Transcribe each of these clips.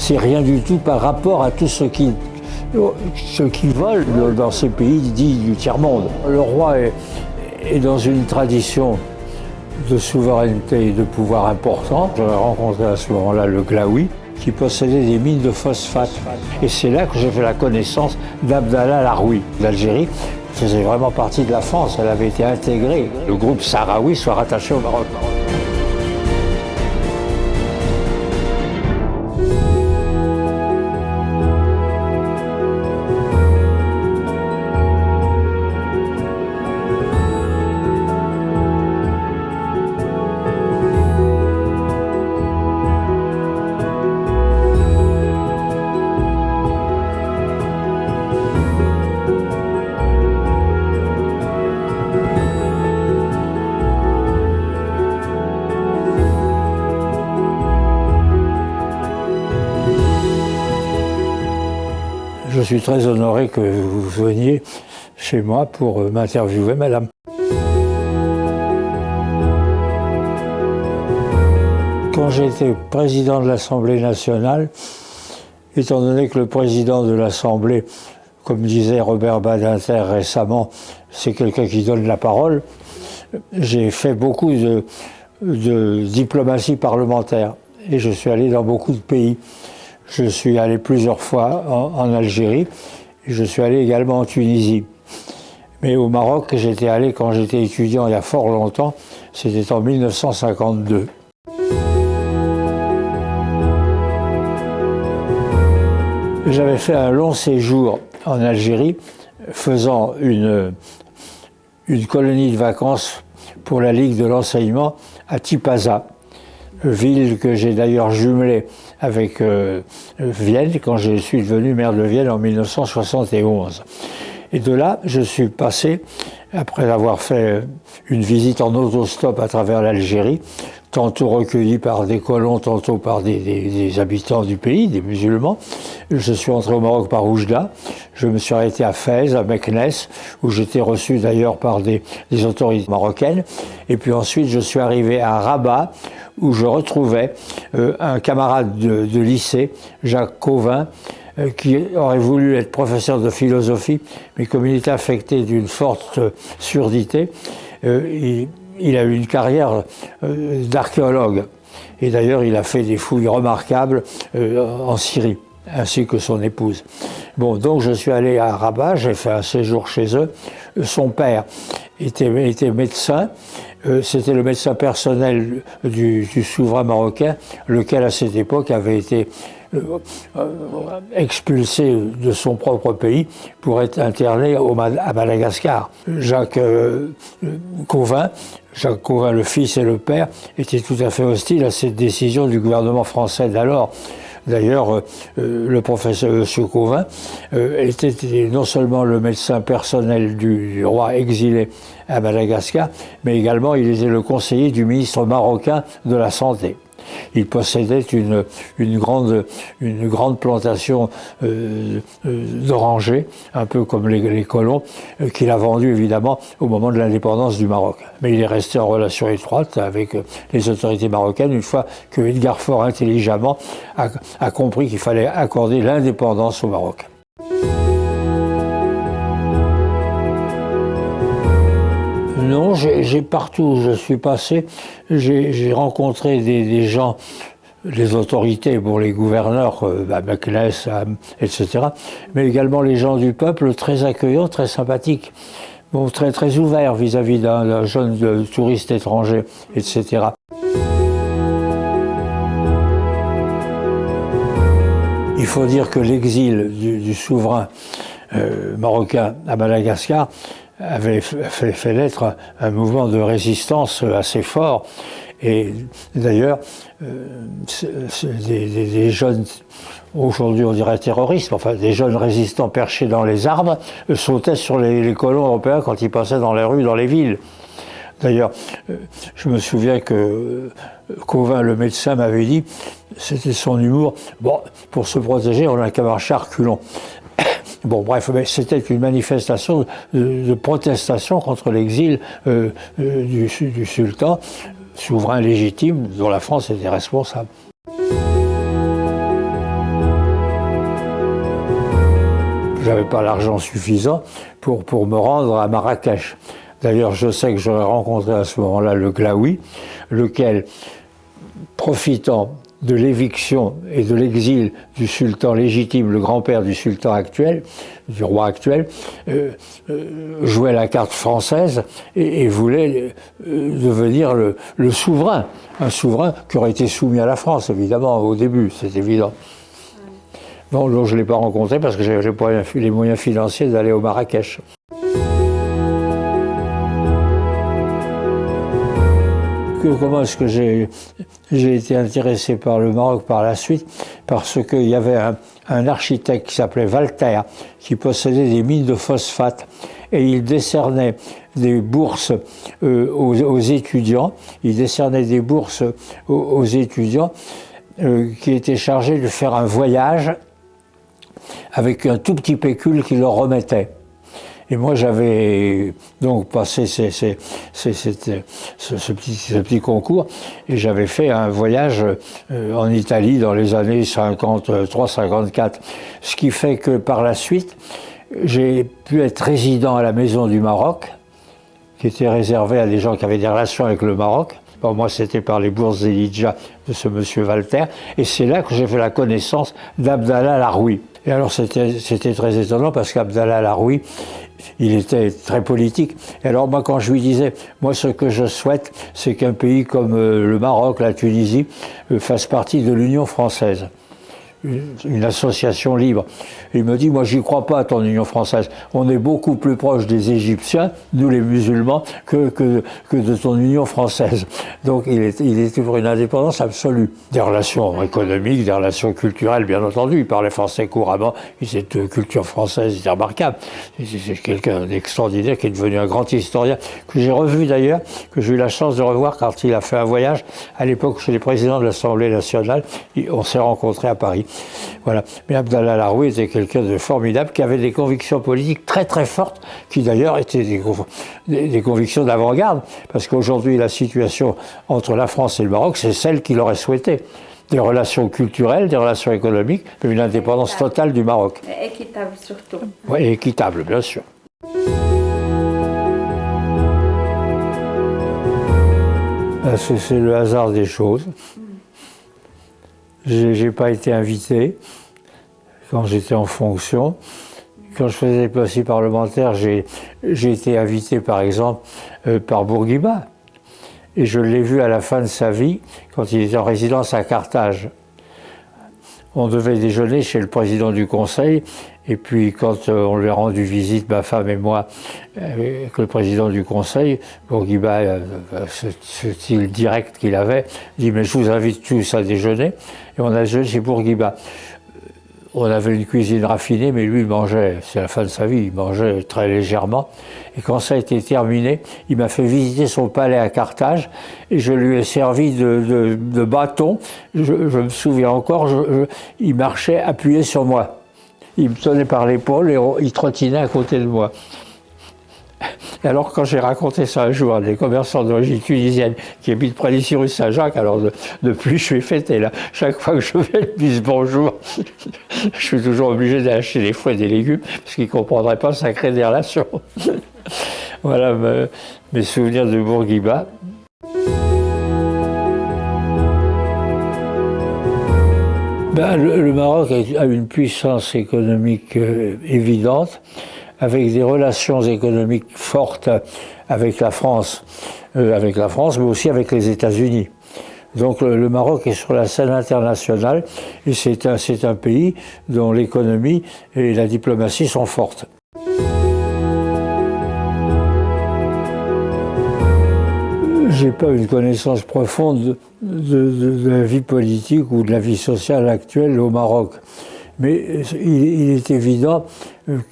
c'est rien du tout par rapport à tout ce qui vole dans ces pays dits du tiers-monde. Le roi est dans une tradition de souveraineté et de pouvoir important. J'avais rencontré à ce moment-là le Glaoui, qui possédait des mines de phosphate. Et c'est là que j'ai fait la connaissance d'Abdallah Laroui d'Algérie. Elle faisait vraiment partie de la France, elle avait été intégrée. Le groupe sahraoui soit rattaché au Maroc. Je suis très honoré que vous veniez chez moi pour m'interviewer, madame. Quand j'étais président de l'Assemblée nationale, étant donné que le président de l'Assemblée, comme disait Robert Badinter récemment, c'est quelqu'un qui donne la parole, j'ai fait beaucoup de diplomatie parlementaire et je suis allé dans beaucoup de pays. Je suis allé plusieurs fois en Algérie, et je suis allé également en Tunisie. Mais au Maroc, j'étais allé quand j'étais étudiant il y a fort longtemps, c'était en 1952. J'avais fait un long séjour en Algérie, faisant une colonie de vacances pour la Ligue de l'enseignement à Tipaza, ville que j'ai d'ailleurs jumelée avec Vienne, quand je suis devenu maire de Vienne en 1971. Et de là, je suis passé, après avoir fait une visite en autostop à travers l'Algérie, tantôt recueilli par des colons, tantôt par des habitants du pays, des musulmans. Je suis entré au Maroc par Oujda. Je me suis arrêté à Fès, à Meknès, où j'étais reçu d'ailleurs par des autorités marocaines. Et puis ensuite, je suis arrivé à Rabat, où je retrouvais un camarade de lycée, Jacques Cauvin, qui aurait voulu être professeur de philosophie, mais comme il était affecté d'une forte surdité, il a eu une carrière d'archéologue. Et d'ailleurs, il a fait des fouilles remarquables en Syrie, ainsi que son épouse. Bon, donc je suis allé à Rabat, j'ai fait un séjour chez eux. Son père était médecin, c'était le médecin personnel du souverain marocain, lequel à cette époque avait été expulsé de son propre pays pour être interné à Madagascar. Jacques Cauvin, le fils et le père, étaient tout à fait hostiles à cette décision du gouvernement français d'alors. D'ailleurs, le professeur M. Cauvin était non seulement le médecin personnel du roi exilé à Madagascar, mais également il était le conseiller du ministre marocain de la Santé. Il possédait une grande plantation d'orangers, un peu comme les colons, qu'il a vendue évidemment au moment de l'indépendance du Maroc. Mais il est resté en relation étroite avec les autorités marocaines une fois que Edgar Faure intelligemment a compris qu'il fallait accorder l'indépendance au Maroc. Non, j'ai partout où je suis passé, j'ai rencontré des gens, les autorités, bon, les gouverneurs, à Meknès, etc., mais également les gens du peuple, très accueillants, très sympathiques, bon, très ouverts vis-à-vis d'un jeune touriste étranger, etc. Il faut dire que l'exil du souverain marocain à Madagascar avait fait naître un mouvement de résistance assez fort. Et d'ailleurs, des jeunes, aujourd'hui on dirait terroristes, enfin des jeunes résistants perchés dans les arbres, sautaient sur les colons européens quand ils passaient dans les rues, dans les villes. D'ailleurs, je me souviens que Cauvin, le médecin, m'avait dit, c'était son humour, bon, pour se protéger, on n'a qu'à marcher à reculons. Bon, bref, mais c'était une manifestation de protestation contre l'exil du sultan, souverain légitime, dont la France était responsable. j'avais pas l'argent suffisant pour me rendre à Marrakech. D'ailleurs, je sais que j'aurais rencontré à ce moment-là le Glaoui, lequel, profitant de l'éviction et de l'exil du sultan légitime, le grand-père du sultan actuel, du roi actuel, jouait la carte française et voulait devenir le souverain. Un souverain qui aurait été soumis à la France, évidemment, au début, c'est évident. Bon, donc je ne l'ai pas rencontré parce que je n'ai pas les moyens financiers d'aller au Marrakech. Comment est-ce que j'ai été intéressé par le Maroc par la suite? Parce qu'il y avait un architecte qui s'appelait Walter, qui possédait des mines de phosphate, et il décernait des bourses aux étudiants. Il décernait des bourses aux étudiants qui étaient chargés de faire un voyage avec un tout petit pécule qu'il leur remettait. Et moi, j'avais donc passé ce petit concours et j'avais fait un voyage en Italie dans les années 53-54. Ce qui fait que par la suite, j'ai pu être résident à la Maison du Maroc, qui était réservée à des gens qui avaient des relations avec le Maroc. Bon, moi, c'était par les bourses Elijah de ce monsieur Walter. Et c'est là que j'ai fait la connaissance d'Abdallah Laroui. Et alors, c'était très étonnant parce qu'Abdallah Laroui, il était très politique. Et alors, moi, quand je lui disais, moi, ce que je souhaite, c'est qu'un pays comme le Maroc, la Tunisie, fasse partie de l'Union française. Une association libre. Il me dit, moi j'y crois pas à ton Union française. On est beaucoup plus proche des Égyptiens, nous les musulmans, que de ton Union française. Donc il était pour une indépendance absolue. Des relations économiques, des relations culturelles, bien entendu. Il parlait français couramment, cette culture française était remarquable. C'est quelqu'un d'extraordinaire qui est devenu un grand historien, que j'ai revu d'ailleurs, que j'ai eu la chance de revoir quand il a fait un voyage à l'époque chez les présidents de l'Assemblée nationale. On s'est rencontrés à Paris. Voilà. Mais Abdallah Laroui était quelqu'un de formidable, qui avait des convictions politiques très très fortes, qui d'ailleurs étaient des convictions d'avant-garde, parce qu'aujourd'hui la situation entre la France et le Maroc, c'est celle qu'il aurait souhaité. Des relations culturelles, des relations économiques, mais une indépendance totale du Maroc. Et équitable surtout. Oui, équitable, bien sûr. C'est le hasard des choses. J'ai pas été invité quand j'étais en fonction. Quand je faisais les postes parlementaires, j'ai été invité par exemple par Bourguiba. Et je l'ai vu à la fin de sa vie, quand il était en résidence à Carthage. On devait déjeuner chez le président du conseil, et puis quand on lui a rendu visite, ma femme et moi, avec le président du conseil, Bourguiba, ce style direct qu'il avait, dit « mais je vous invite tous à déjeuner », et on a déjeuné chez Bourguiba. On avait une cuisine raffinée, mais lui, il mangeait, c'est la fin de sa vie, il mangeait très légèrement. Et quand ça a été terminé, il m'a fait visiter son palais à Carthage, et je lui ai servi de bâton. Je me souviens encore, il marchait appuyé sur moi. Il me tenait par l'épaule et il trottinait à côté de moi. Et alors, quand j'ai raconté ça un jour à des commerçants d'origine tunisienne qui habitent près d'ici rue Saint-Jacques, alors depuis je suis fêté là. Chaque fois que je vais, ils me disent bonjour. Je suis toujours obligé d'acheter des fruits et des légumes parce qu'ils ne comprendraient pas, ça crée des relations. Voilà mes souvenirs de Bourguiba. Le Maroc a une puissance économique évidente, avec des relations économiques fortes avec la France, mais aussi avec les États-Unis. Donc le Maroc est sur la scène internationale et c'est un pays dont l'économie et la diplomatie sont fortes. J'ai pas une connaissance profonde de la vie politique ou de la vie sociale actuelle au Maroc. Mais il est évident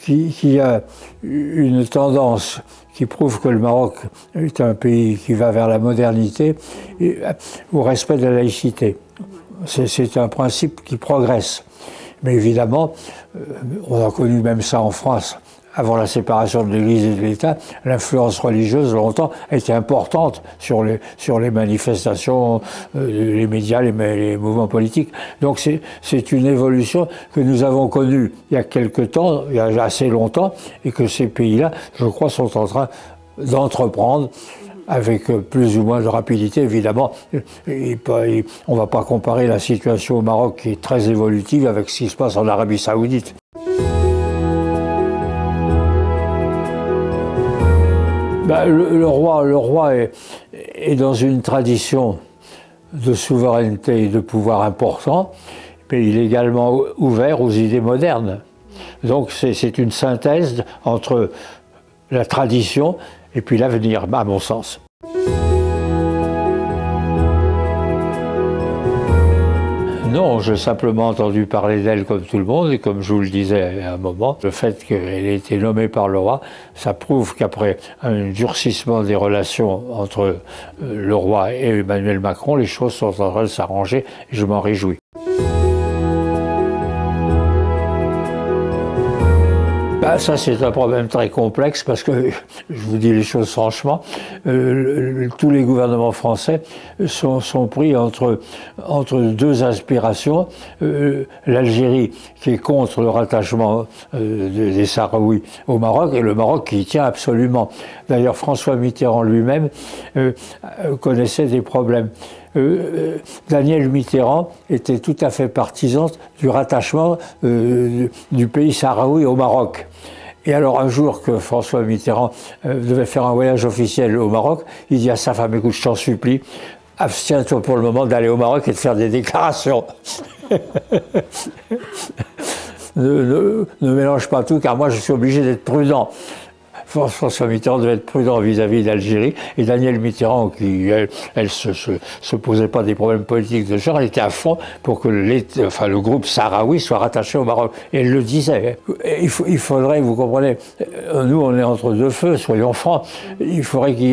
qu'il y a une tendance qui prouve que le Maroc est un pays qui va vers la modernité et au respect de la laïcité. C'est un principe qui progresse. Mais évidemment, on a connu même ça en France avant la séparation de l'Église et de l'État, l'influence religieuse, longtemps, était importante sur les manifestations, les médias, les mouvements politiques. Donc c'est une évolution que nous avons connue il y a quelque temps, il y a assez longtemps, et que ces pays-là, je crois, sont en train d'entreprendre avec plus ou moins de rapidité, évidemment. On ne va pas comparer la situation au Maroc, qui est très évolutive, avec ce qui se passe en Arabie Saoudite. Le roi est dans une tradition de souveraineté et de pouvoir important, mais il est également ouvert aux idées modernes. Donc c'est une synthèse entre la tradition et puis l'avenir, à mon sens. Non, j'ai simplement entendu parler d'elle comme tout le monde, et comme je vous le disais à un moment, le fait qu'elle ait été nommée par le roi, ça prouve qu'après un durcissement des relations entre le roi et Emmanuel Macron, les choses sont en train de s'arranger, et je m'en réjouis. Ça, c'est un problème très complexe parce que, je vous dis les choses franchement, tous les gouvernements français sont pris entre deux aspirations. L'Algérie qui est contre le rattachement des Sahraouis au Maroc, et le Maroc qui y tient absolument. D'ailleurs, François Mitterrand lui-même connaissait des problèmes. Daniel Mitterrand était tout à fait partisan du rattachement du pays sahraoui au Maroc. Et alors un jour que François Mitterrand devait faire un voyage officiel au Maroc, il dit à sa femme: écoute, je t'en supplie, abstiens-toi pour le moment d'aller au Maroc et de faire des déclarations. ne mélange pas tout, car moi je suis obligé d'être prudent. François Mitterrand devait être prudent vis-à-vis d'Algérie, et Daniel Mitterrand, qui elle se posait pas des problèmes politiques de genre, elle était à fond pour que le groupe sahraoui soit rattaché au Maroc. Et elle le disait. Il faudrait, vous comprenez, nous on est entre deux feux, soyons francs, il faudrait qu'il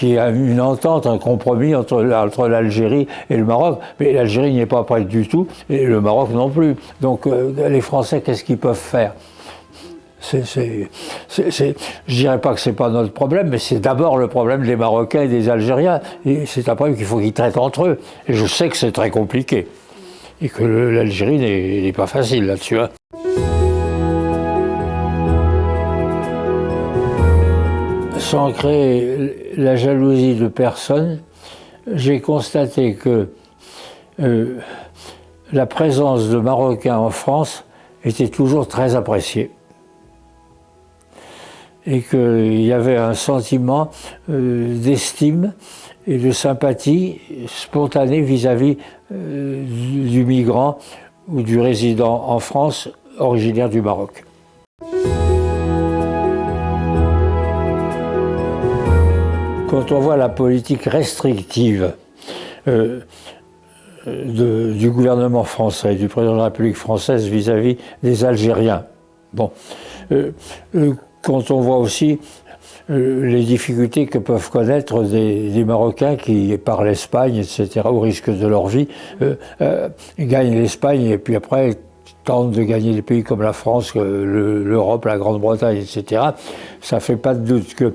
y ait une entente, un compromis entre l'Algérie et le Maroc, mais l'Algérie n'y est pas prête du tout, et le Maroc non plus. Donc les Français, qu'est-ce qu'ils peuvent faire ? Je dirais pas que c'est pas notre problème, mais c'est d'abord le problème des Marocains et des Algériens. Et c'est un problème qu'il faut qu'ils traitent entre eux. Et je sais que c'est très compliqué. Et que l'Algérie n'est pas facile là-dessus. Hein. Sans créer la jalousie de personne, j'ai constaté que la présence de Marocains en France était toujours très appréciée. Et qu'il y avait un sentiment d'estime et de sympathie spontanée vis-à-vis du migrant ou du résident en France originaire du Maroc. Quand on voit la politique restrictive du gouvernement français, du président de la République française vis-à-vis des Algériens, quand on voit aussi les difficultés que peuvent connaître des Marocains qui partent l'Espagne, etc., au risque de leur vie, gagnent l'Espagne et puis après tentent de gagner des pays comme la France, l'Europe, la Grande-Bretagne, etc., ça ne fait pas de doute que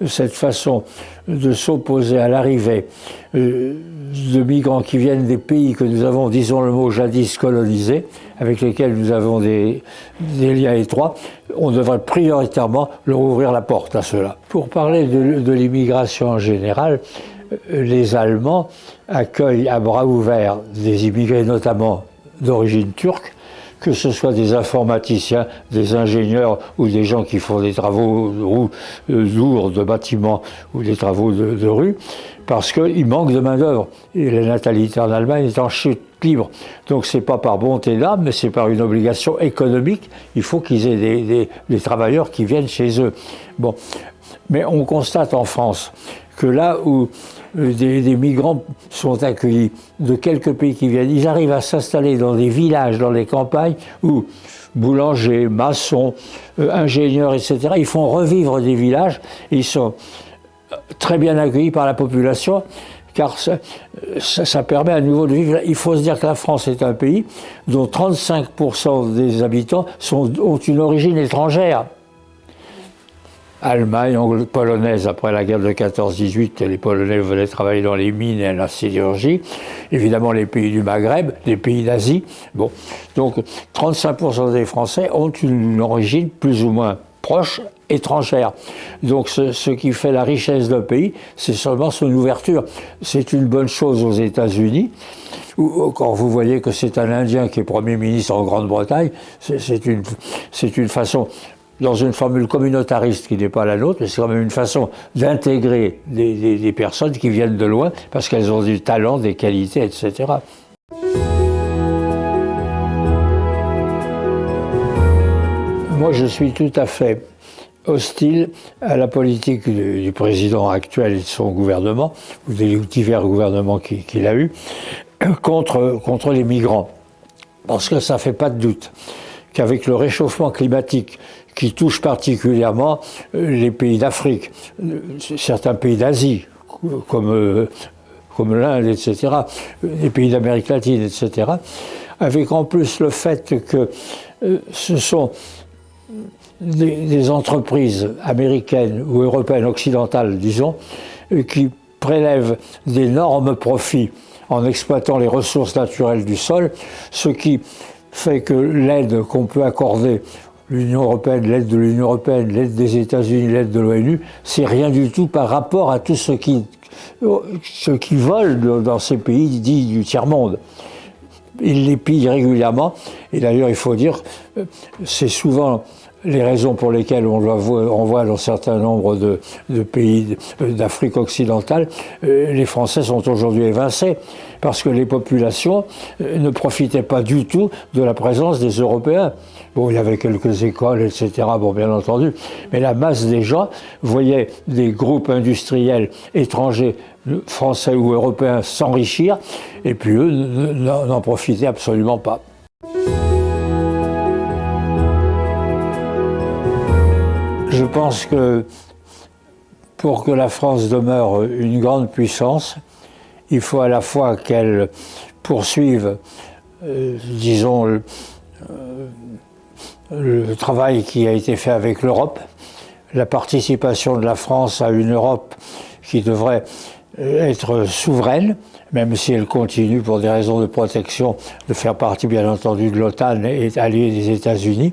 cette façon de s'opposer à l'arrivée de migrants qui viennent des pays que nous avons, disons le mot, jadis colonisés, avec lesquels nous avons des liens étroits, on devrait prioritairement leur ouvrir la porte à cela. Pour parler de l'immigration en général, les Allemands accueillent à bras ouverts des immigrés, notamment d'origine turque, que ce soit des informaticiens, des ingénieurs ou des gens qui font des travaux lourds de bâtiments ou des travaux de rue, parce qu'il manque de main-d'œuvre. Et la natalité en Allemagne est en chute libre. Donc c'est pas par bonté d'âme, mais c'est par une obligation économique. Il faut qu'ils aient des travailleurs qui viennent chez eux. Bon. Mais on constate en France que là où des migrants sont accueillis de quelques pays qui viennent, ils arrivent à s'installer dans des villages, dans les campagnes, où boulangers, maçons, ingénieurs, etc., ils font revivre des villages et ils sont très bien accueillis par la population, car ça permet à nouveau de vivre. Il faut se dire que la France est un pays dont 35% des habitants ont une origine étrangère. Allemagne, polonaise après la guerre de 14-18, les Polonais venaient travailler dans les mines et la sidérurgie. Évidemment, les pays du Maghreb, les pays d'Asie. Bon. Donc, 35% des Français ont une origine plus ou moins proche, étrangère. Donc, ce qui fait la richesse d'un pays, c'est seulement son ouverture. C'est une bonne chose aux États-Unis. Quand vous voyez que c'est un Indien qui est Premier ministre en Grande-Bretagne, c'est une façon, dans une formule communautariste qui n'est pas la nôtre, mais c'est quand même une façon d'intégrer des personnes qui viennent de loin parce qu'elles ont du talent, des qualités, etc. Moi, je suis tout à fait hostile à la politique du président actuel et de son gouvernement, ou des divers gouvernements qu'il a eus, contre les migrants. Parce que ça ne fait pas de doute qu'avec le réchauffement climatique qui touche particulièrement les pays d'Afrique, certains pays d'Asie, comme l'Inde, etc., les pays d'Amérique latine, etc., avec en plus le fait que ce sont des entreprises américaines ou européennes occidentales, disons, qui prélèvent d'énormes profits en exploitant les ressources naturelles du sol, ce qui fait que l'aide qu'on peut accorder, l'Union européenne, l'aide de l'Union européenne, l'aide des États-Unis, l'aide de l'ONU, c'est rien du tout par rapport à tout ce qui vole dans ces pays dits du tiers-monde. Ils les pillent régulièrement, et d'ailleurs il faut dire, c'est souvent les raisons pour lesquelles on voit dans certains nombres de pays d'Afrique occidentale, les Français sont aujourd'hui évincés, parce que les populations ne profitaient pas du tout de la présence des Européens. Bon, il y avait quelques écoles, etc., bon, bien entendu, mais la masse des gens voyaient des groupes industriels étrangers, français ou européens, s'enrichir, et puis eux n'en profitaient absolument pas. Je pense que pour que la France demeure une grande puissance, il faut à la fois qu'elle poursuive, disons, le travail qui a été fait avec l'Europe, la participation de la France à une Europe qui devrait être souveraine, même si elle continue pour des raisons de protection de faire partie bien entendu de l'OTAN et alliée des États-Unis.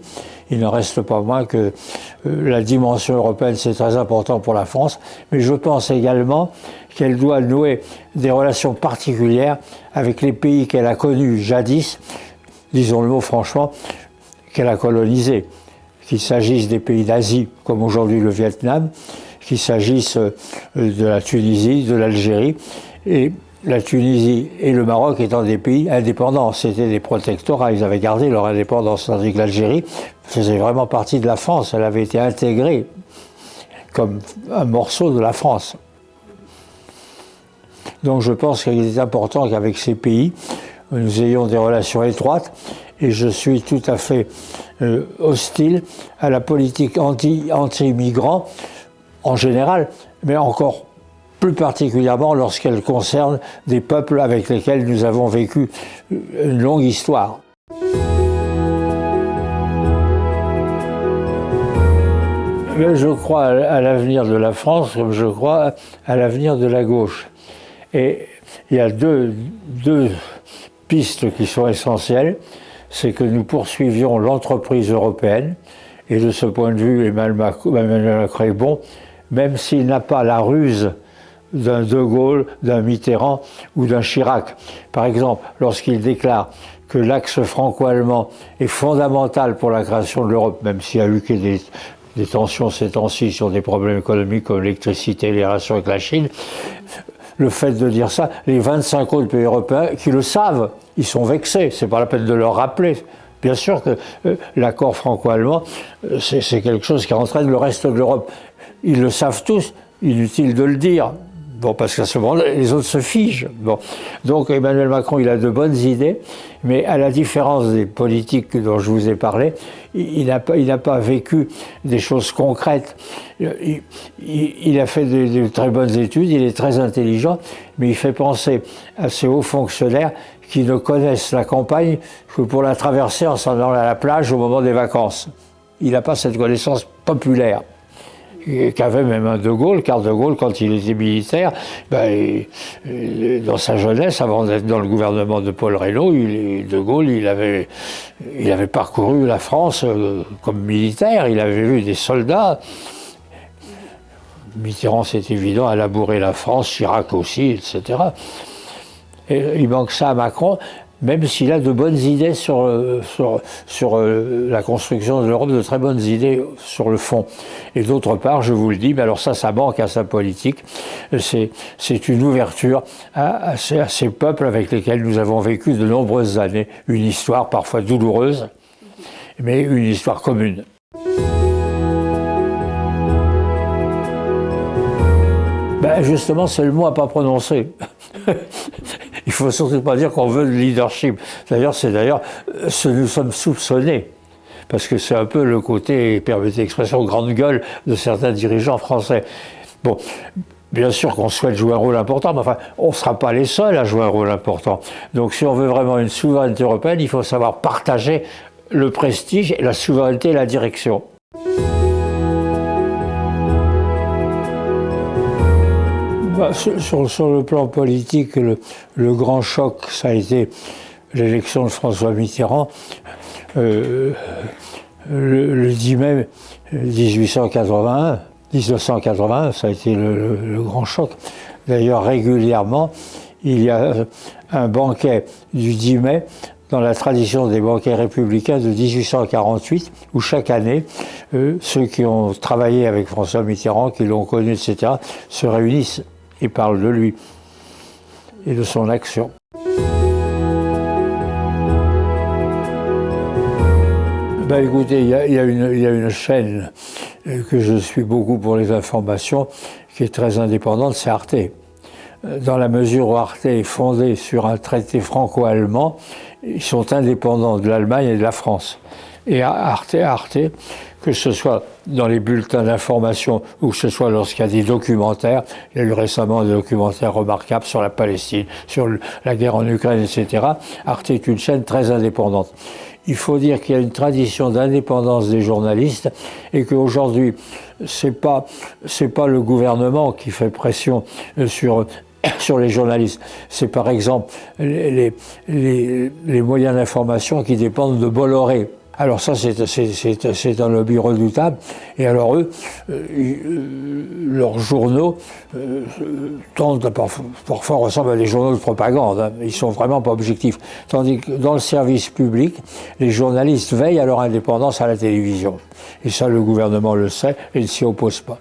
Il n'en reste pas moins que la dimension européenne, c'est très important pour la France, mais je pense également qu'elle doit nouer des relations particulières avec les pays qu'elle a connus jadis, disons le mot franchement, qu'elle a colonisés, qu'il s'agisse des pays d'Asie, comme aujourd'hui le Vietnam, qu'il s'agisse de la Tunisie, de l'Algérie, et la Tunisie et le Maroc étant des pays indépendants, c'était des protectorats, ils avaient gardé leur indépendance, tandis que l'Algérie faisait vraiment partie de la France, elle avait été intégrée comme un morceau de la France. Donc je pense qu'il est important qu'avec ces pays, nous ayons des relations étroites, et je suis tout à fait hostile à la politique anti-migrants en général, mais encore plus particulièrement lorsqu'elle concerne des peuples avec lesquels nous avons vécu une longue histoire. Mais je crois à l'avenir de la France comme je crois à l'avenir de la gauche. Et il y a deux pistes qui sont essentielles. C'est que nous poursuivions l'entreprise européenne, et de ce point de vue, Emmanuel Macron est bon, même s'il n'a pas la ruse d'un De Gaulle, d'un Mitterrand ou d'un Chirac. Par exemple, lorsqu'il déclare que l'axe franco-allemand est fondamental pour la création de l'Europe, même s'il y a eu que des tensions ces temps-ci sur des problèmes économiques comme l'électricité, les relations avec la Chine, le fait de dire ça, les 25 autres pays européens qui le savent, ils sont vexés, c'est pas la peine de leur rappeler. Bien sûr que l'accord franco-allemand, c'est quelque chose qui entraîne le reste de l'Europe. Ils le savent tous, inutile de le dire. Bon, parce qu'à ce moment-là, les autres se figent. Bon. Donc Emmanuel Macron, il a de bonnes idées, mais à la différence des politiques dont je vous ai parlé, il n'a pas vécu des choses concrètes. Il a fait de très bonnes études, il est très intelligent, mais il fait penser à ces hauts fonctionnaires qui ne connaissent la campagne que pour la traverser en s'en allant à la plage au moment des vacances. Il n'a pas cette connaissance populaire. qu'avait même un De Gaulle, car De Gaulle, quand il était militaire, dans sa jeunesse, avant d'être dans le gouvernement de Paul Reynaud, De Gaulle, il avait parcouru la France comme militaire, il avait vu des soldats. Mitterrand, c'est évident, a labouré la France, Chirac aussi, etc. Et il manque ça à Macron, même s'il a de bonnes idées sur la construction de l'Europe, de très bonnes idées sur le fond. Et d'autre part, je vous le dis, mais alors ça manque à sa politique, c'est une ouverture à ces peuples avec lesquels nous avons vécu de nombreuses années, une histoire parfois douloureuse, mais une histoire commune. Justement, c'est le mot à pas prononcer. Il faut surtout pas dire qu'on veut le leadership. D'ailleurs, nous sommes soupçonnés. Parce que c'est un peu le côté, permettez l'expression, grande gueule de certains dirigeants français. Bon, bien sûr qu'on souhaite jouer un rôle important, mais enfin, on ne sera pas les seuls à jouer un rôle important. Donc si on veut vraiment une souveraineté européenne, il faut savoir partager le prestige, la souveraineté et la direction. Sur le plan politique, le grand choc, ça a été l'élection de François Mitterrand le 10 mai 1981, ça a été le grand choc. D'ailleurs, régulièrement, il y a un banquet du 10 mai dans la tradition des banquets républicains de 1848, où chaque année, ceux qui ont travaillé avec François Mitterrand, qui l'ont connu, etc., se réunissent et parle de lui et de son action. Écoutez, il y a une chaîne que je suis beaucoup pour les informations, qui est très indépendante, c'est Arte. Dans la mesure où Arte est fondée sur un traité franco-allemand, ils sont indépendants de l'Allemagne et de la France. Et Arte, que ce soit dans les bulletins d'information ou que ce soit lorsqu'il y a des documentaires, il y a eu récemment des documentaires remarquables sur la Palestine, sur la guerre en Ukraine, etc. Arte est une chaîne très indépendante. Il faut dire qu'il y a une tradition d'indépendance des journalistes et qu'aujourd'hui, c'est pas le gouvernement qui fait pression sur les journalistes. C'est par exemple les moyens d'information qui dépendent de Bolloré. Alors ça, c'est un lobby redoutable. Et alors eux, leurs journaux tendent parfois ressemblent à des journaux de propagande. Hein. Ils sont vraiment pas objectifs. Tandis que dans le service public, les journalistes veillent à leur indépendance à la télévision. Et ça, le gouvernement le sait et ne s'y oppose pas.